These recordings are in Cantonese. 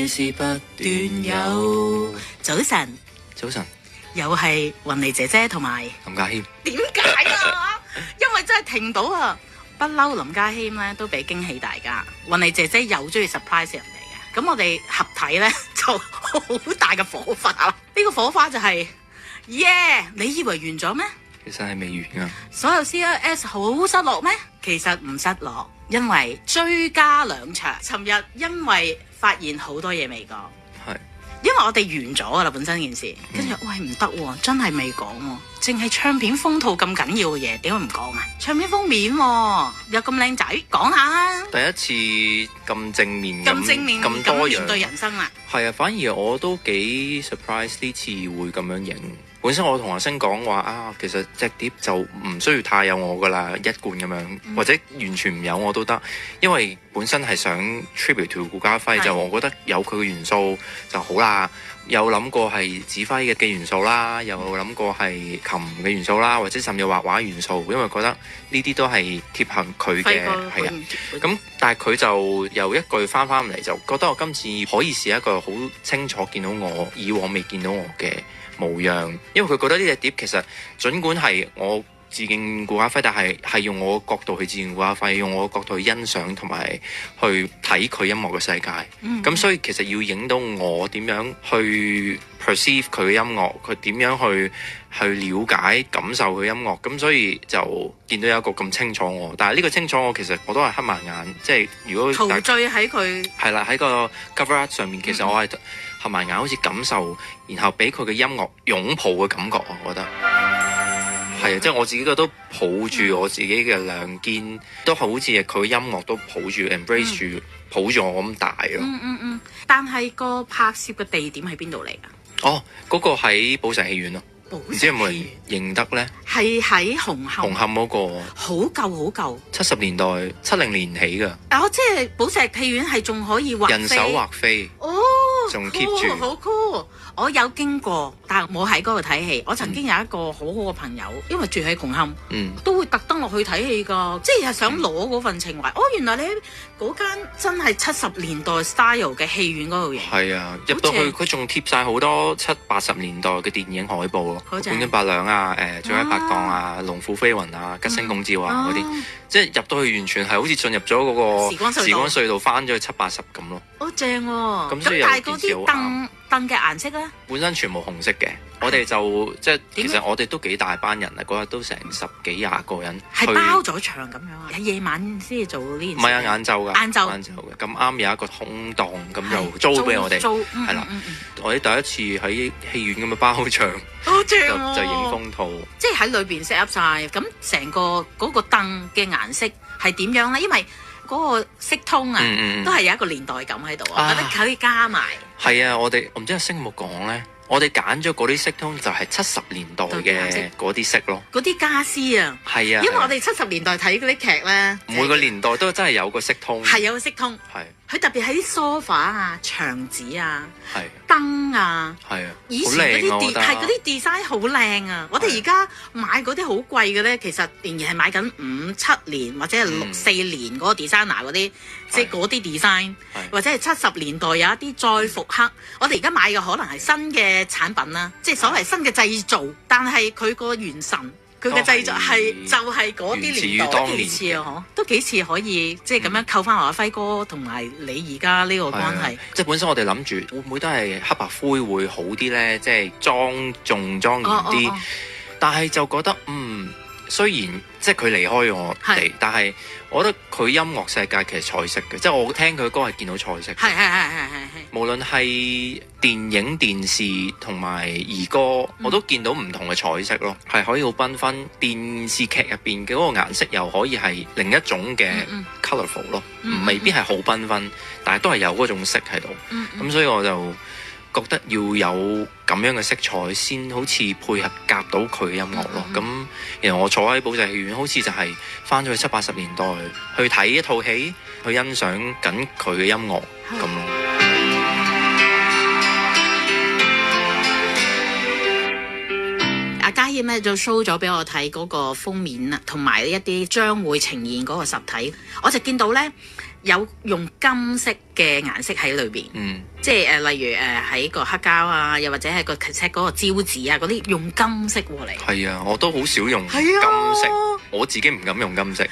是不斷有。早晨，早晨，又係雲妮姐姐同埋林家謙。點解啊？因為真係停唔到啊！不嬲林家謙咧都俾驚喜大家，雲妮姐姐又中意 surprise 人哋嘅，咁我哋合體咧就好大嘅火花啦！呢個火花就係你以為完咗咩？其實係未完啊！所有 CLS 好失落咩？其實唔失落，因為追加兩場。尋日因為發現好多嘢未講，係因為我哋完咗噶啦，本身件事，跟住喂唔得喎，真係未講喎，淨係唱片封套咁緊要嘅嘢，點解唔講啊？唱片封面喎，有咁靚仔，講下啦。第一次咁正面咁多面對樣，人生啦。係啊！反而我都幾 surprise 呢次會咁樣影。本身我同阿星講話啊，其實隻碟就唔需要太有我噶啦，一貫咁樣，或者完全唔有我都得，因為本身係想 tribute to 顧嘉輝，就我覺得有佢嘅元素就好啦。有諗過係指揮嘅元素啦，有諗過係琴嘅元素啦，或者甚至畫畫元素，因為覺得呢啲都係貼合佢嘅，係啊。咁但係佢就由一句翻嚟，就覺得我今次可以試一個好清楚見到我以往未見到我嘅模樣，因為佢覺得呢隻碟其實儘管係我致敬顧嘉輝，但係用我嘅角度去致敬顧嘉輝，用我嘅角度去欣賞同埋去睇佢音樂嘅世界。咁所以其實要影到我點樣去 perceive 佢嘅音樂，佢點樣去了解感受佢音樂。咁所以就見到有一個咁清楚我，但係呢個清楚我其實我都係黑埋眼，即係如果陶醉喺佢係啦喺個 cover art 上面，其實我係合埋眼，好似感受，然後俾佢嘅音樂擁抱嘅感覺，我覺得係啊，即係我自己覺得都抱住我自己嘅兩肩，都好似佢嘅音樂都抱住 embrace 住，抱住我咁大咯。但係個拍攝嘅地點喺邊度嚟㗎？哦，嗰個喺寶石戲院咯，唔知有冇人認得呢？係喺紅磡。紅磡嗰個好舊70年代70年起㗎。即係寶石戲院係仲可以畫人手畫飛哦，仲 keep 住好 cool。我有經過，但係冇喺嗰度睇戲。我曾經有一個好好嘅朋友，因為住喺紅磡，都會特登落去睇戲㗎，即係想攞嗰份情懷。原來你喺嗰間真係70年代 style 嘅戲院嗰度影。係啊，入到去佢仲貼晒好多70、80年代嘅電影海報咯，《半斤八兩》啊，《最佳拍檔》啊，《龍虎飛雲》啊，《吉星拱照》啊嗰啲，即係入到去完全係好似進入咗嗰個時光隧道，翻咗去70、80咁咯。正喎！咁但係嗰啲凳嘅顏色咧，本身全部紅色嘅。我哋就即係其實我哋都幾大班人啊！嗰日都成10幾20個人，係包咗場咁樣啊！喺夜晚先至做呢件事。唔係啊，晏晝㗎。晏晝嘅，咁啱有一個空檔，咁就租俾我哋。係啦，我哋第一次喺戲院咁樣包場，好正喎！就影風套，即係喺裏邊 set up 晒。咁成個嗰個凳嘅顏色係點樣咧？因為嗰個色通啊，都係有一個年代感喺度啊！我覺得可以加埋。係啊，我唔知阿星有冇講咧。我哋揀咗嗰啲色通就係70年代嘅嗰啲色咯，嗰啲家私啊，係啊，因為我哋70年代睇嗰啲劇咧，每個年代都真係有個色通，係有個色通，係佢特別喺啲 sofa 啊、牆紙啊、係燈啊，係啊，以前嗰啲係嗰啲 design 好靚啊！我哋而家買嗰啲好貴嘅咧，其實仍然係買緊5、7年或者係6、4年嗰個 designer 嗰啲，即係嗰啲 design，或者係70年代有一啲再復刻。我哋而家買嘅可能係新嘅產品啦，即係所謂新嘅製造，但係佢個元神，佢嘅製作係就係嗰啲年代，都幾似啊！都幾似可以即係咁樣扣翻阿輝哥同埋你而家呢個關係。即係本身我哋諗住會唔會都係黑白灰會好啲咧？即係莊嚴啲，但係就覺得雖然即係佢離開我哋，但係我覺得佢音樂世界其實彩色嘅，即係我聽佢歌係見到彩色。係。無論係電影、電視同埋兒歌，我都見到唔同嘅彩色咯，係可以好繽紛。電視劇入邊嘅嗰個顏色又可以係另一種嘅 colourful 咯，未必係好繽紛，但係都係有嗰種色喺度。咁所以我就覺得要有咁樣嘅色彩先好似配合夾到佢嘅音樂咯。咁然後我坐喺寶石戲院，好似就係翻咗去70、80年代去睇一套戲，去欣賞緊佢嘅音樂咁咯。阿家謙店咧就 show 咗俾我睇嗰個封面啊，同埋一啲將會呈現嗰個實體，我就見到咧有用金色嘅顏色喺裏邊，即係例如喺個黑膠啊，又或者係個 cassette 嗰個招紙啊，嗰啲用金色嚟。係啊，我都好少用金色，我自己唔敢用金色，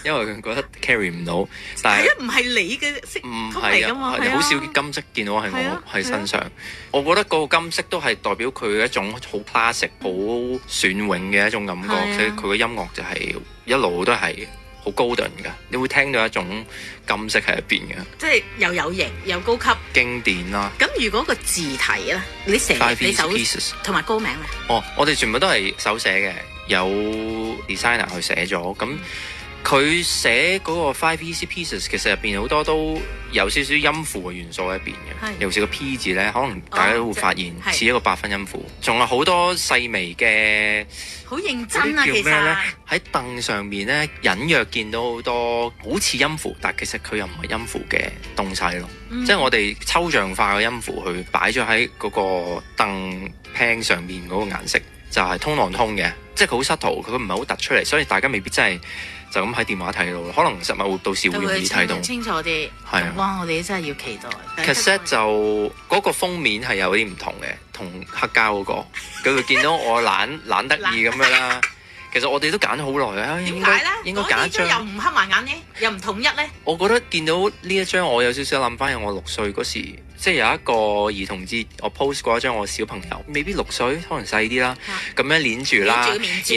因為覺得 carry 唔到。但係唔係你嘅色唔係啊，好少金色見到喺我喺身上。我覺得嗰個金色都係代表佢一種好 classic、好雋永嘅一種感覺，所以佢嘅音樂就係一路都係好高頓㗎，你會聽到一種金色喺入邊嘅，即係又有型又高級經典啦。咁如果個字體咧，你成你手同埋歌名咧？我哋全部都係手寫嘅，有 designer 去寫咗。咁佢寫嗰個 Five Easy Pieces， 其實入邊好多都有少少音符嘅元素喺入邊嘅，尤其是個 P 字咧，可能大家都會發現似一個8分音符，仲有好多細微嘅。好認真啊！其實喺凳上面咧，隱約見到好多好似音符，但其實佢又唔係音符嘅東西咯。即係我哋抽象化嘅音符去擺咗喺嗰個凳 pan 上面嗰個顏色，就係通浪通嘅，即係佢好subtle，佢唔係好突出嚟，所以大家未必真係就咁喺電話睇到，可能實物到時會容易睇到清楚啲。係啊，哇！我哋真係要期待。cassette 就嗰個封面係有啲唔同嘅，同黑膠嗰個，佢會見到我懶得意咁樣啦。其實我哋都揀咗好耐啊。點解咧？應該揀一張又唔黑埋眼咧，又唔統一咧。我覺得見到呢一張，我有少少諗翻起我6歲嗰時，即係有一個兒童節，我 post 過一張我小朋友，未必6歲，可能細啲啦，咁樣攣住啦，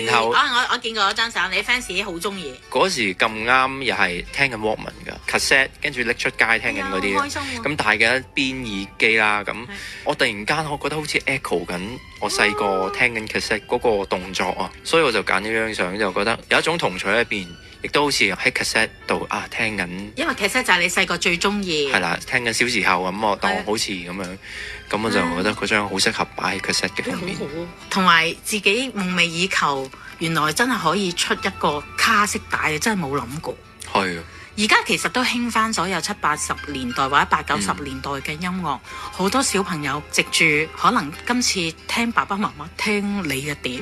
然後我見過嗰張相，你 fans 好中意。嗰時咁啱又係聽緊 Walkman 㗎 cassette， 跟住拎出街聽緊嗰啲，咁戴緊一邊耳機啦，咁我突然間我覺得好似 echo 緊我細個聽緊 cassette 嗰個動作啊，所以我就揀咗張相，就覺得有一種童趣喺入邊。亦都好似喺 cassette 度聽緊，因為 cassette 就係你細個最中意。係啦，聽緊小時候咁，我當好似咁樣，咁我就覺得嗰張好適合擺喺 cassette 嘅封面。同埋自己夢寐以求，原來真係可以出一個卡式帶，真係冇諗過。係啊，而家其實都興翻所有70、80年代或者80、90年代嘅音樂，好多小朋友藉住可能今次聽爸爸媽媽聽你嘅碟。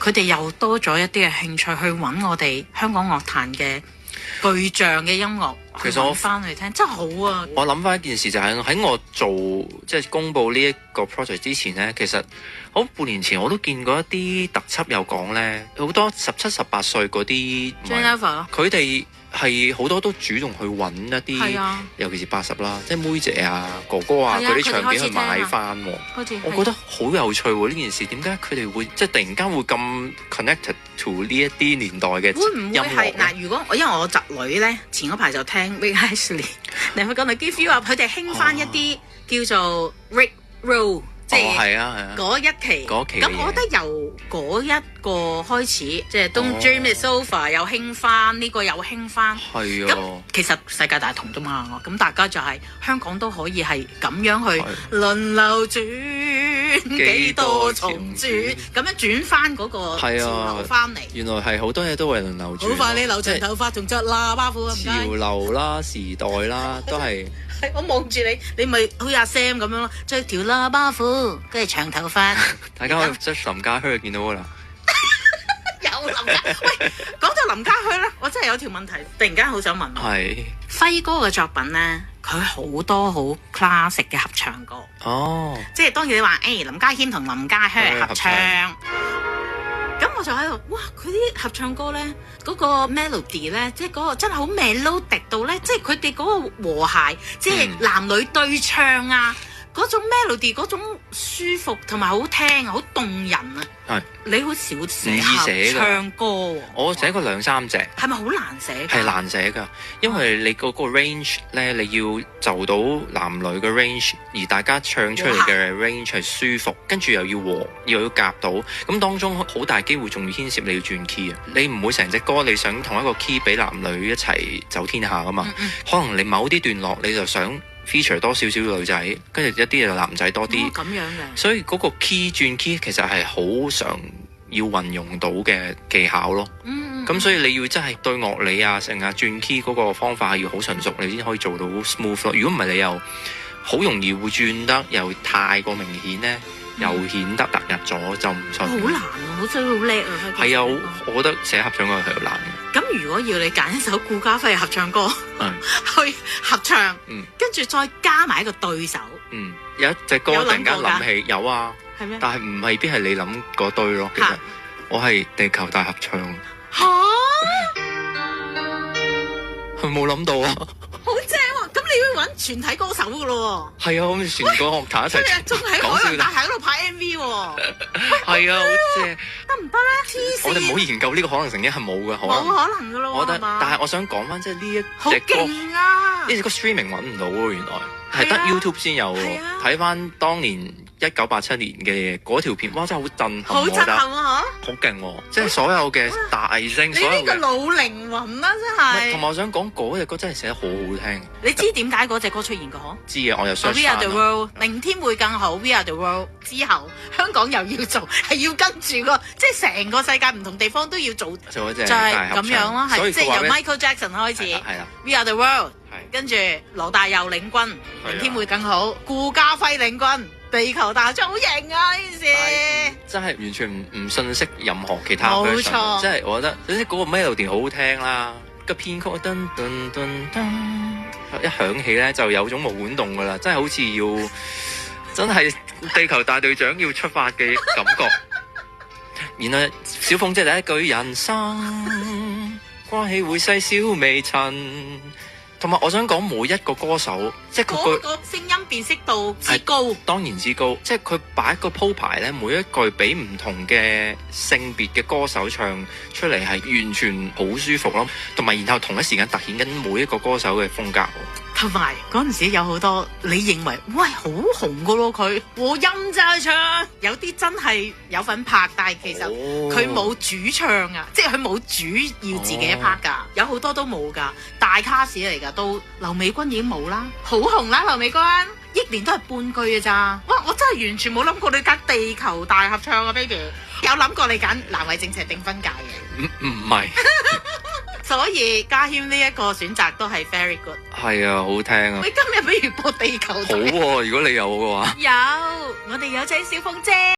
佢哋又多咗一啲嘅興趣去揾我哋香港樂壇嘅巨匠嘅音樂，其實我翻去聽真係好啊！我諗翻一件事就係喺我做即係公佈呢一個 project 之前呢，其實好半年前我都見過一啲特輯有講呢，好多17、18歲嗰啲，佢哋係好多都主動去揾一啲，尤其是80啦，即係妹姐啊、哥哥啊嗰啲唱片去買翻喎。我覺得好有趣喎呢件事，點解佢哋會即係突然間會咁 connected to 呢一啲年代嘅音樂？會唔會係嗱？如果因為我侄女咧前嗰排就聽 Rick Astley， 你去講到 Give You Up， 佢哋興翻一啲叫做 Rick Roll。即係嗰一期，咁我覺得由嗰一個開始，即係 Don't Dream It's Over 又興翻，呢個又興翻。係啊，咁其實世界大同啫嘛，咁大家就係香港都可以係咁樣去輪流轉幾多重轉，咁樣轉翻嗰個潮流翻嚟。原來係好多嘢都係輪流轉。好快你留長頭髮，仲着喇叭褲啊！潮流啦，時代啦，都係。我望住你，你咪好似阿 Sam 咁樣咯，着條喇叭褲，跟住長頭髮。大家可以 search 林家駒見到噶啦。有林家，喂，講到林家駒咧，我真係有條問題，突然間好想問。係輝哥嘅作品咧，佢好多好 classic 嘅合唱歌。哦，即係當然你話，林家謙同林家駒合唱。咁我就喺度，哇！佢啲合唱歌咧，嗰個 melody 咧，即係嗰個真係好 melody 到咧，即係佢哋嗰個和諧，即係男女對唱啊，嗰種 melody 嗰種舒服同埋好聽，好動人啊！係你好少寫合唱歌喎，我寫過2、3隻。係咪好難寫？係難寫㗎，因為你嗰個 range 咧，你要就到男女嘅 range，而大家唱出嚟嘅 range 係舒服，跟住又要和，又要夾到，咁當中好大機會仲要牽涉你要轉 key 啊！你唔會成隻歌你想同一個 key 俾男女一齊走天下㗎嘛？可能你某啲段落你就想 feature 多少少女仔，跟住一啲就男仔多啲。咁樣嘅，所以嗰個 key 轉 key 其實係好常要運用到嘅技巧咯。咁所以你要真係對樂理啊，成日轉 key 嗰個方法係要好純熟，你先可以做到 smooth 咯。如果唔係，你又好容易會轉得又太過明顯咧，又顯得突兀咗，就唔信。好難啊，好真係好叻啊！係啊，我覺得寫合唱歌係好難嘅。咁如果要你揀一首顧嘉輝嘅合唱歌，嗯去合唱，跟住再加埋一個對手，有一隻歌突然間諗起，有啊，係咩？但係唔未必係你諗嗰堆咯。其實我係地球大合唱。嚇！佢冇諗到啊！好正喎！咁你要揾全體歌手噶咯喎？係啊，咁全個樂壇一齊仲喺海洋大廈嗰度拍 MV 喎。係啊，好正。得唔得咧？黐線！我哋唔好研究呢個可能性，因為係冇嘅可能。冇可能噶咯喎，我覺得，但係我想講翻，即係呢一好隻歌，勁啊！呢隻歌 streaming 揾唔到喎，原來係得 YouTube 先有喎。睇翻當年1987年嘅嗰條片，哇！真係好震撼，好震撼啊！好勁喎！即係所有嘅大聲，你所有嘅呢個老靈魂啦，真係。同埋我想講嗰隻歌真係寫得好好聽。你知點解嗰隻歌出現嘅嗬？知嘅，我又 search 翻 We Are The World，明天會更好。We Are The World 之後，香港又要做，係要跟住個，即係成個世界唔同地方都要做，就係咁樣咯，係即係由 Michael Jackson 開始。係啦。We Are The World，跟住羅大佑領軍，明天會更好。顧嘉輝領軍。地球大將好型啊！呢件事真係完全唔信息任何其他 version，冇錯，即係我覺得總之嗰個 melody 好好聽啦，個編曲噔噔噔噔一響起咧就有種毛管動噶啦，真係好似要真係地球大隊長要出發嘅感覺。然後小鳳姐第一句人生關係會細小微塵。同埋我想講每一個歌手，即係佢個聲音辨識度之高，當然之高。即係佢擺個鋪排咧，每一句俾唔同嘅性別嘅歌手唱出嚟，係完全好舒服咯。同埋然後同一時間突顯緊每一個歌手嘅風格。同埋嗰陣時有好多你認為喂好紅噶咯，佢和音咋唱，有啲真係有份拍，但係其實佢冇主唱啊，即係佢冇主要自己一 part 噶，有好多都冇噶，大卡士嚟噶，到劉美君已經冇啦，好紅啦劉美君，憶年都係半句嘅咋，哇！我真係完全冇諗過你揀地球大合唱啊 ，baby， 有諗過你揀藍偉正邪定分界嘅，唔係。所以家謙呢一個選擇都係 very good。係啊，好聽啊！你今日不如播地球大。好喎，如果你有嘅話。有，我哋有請小鳳姐。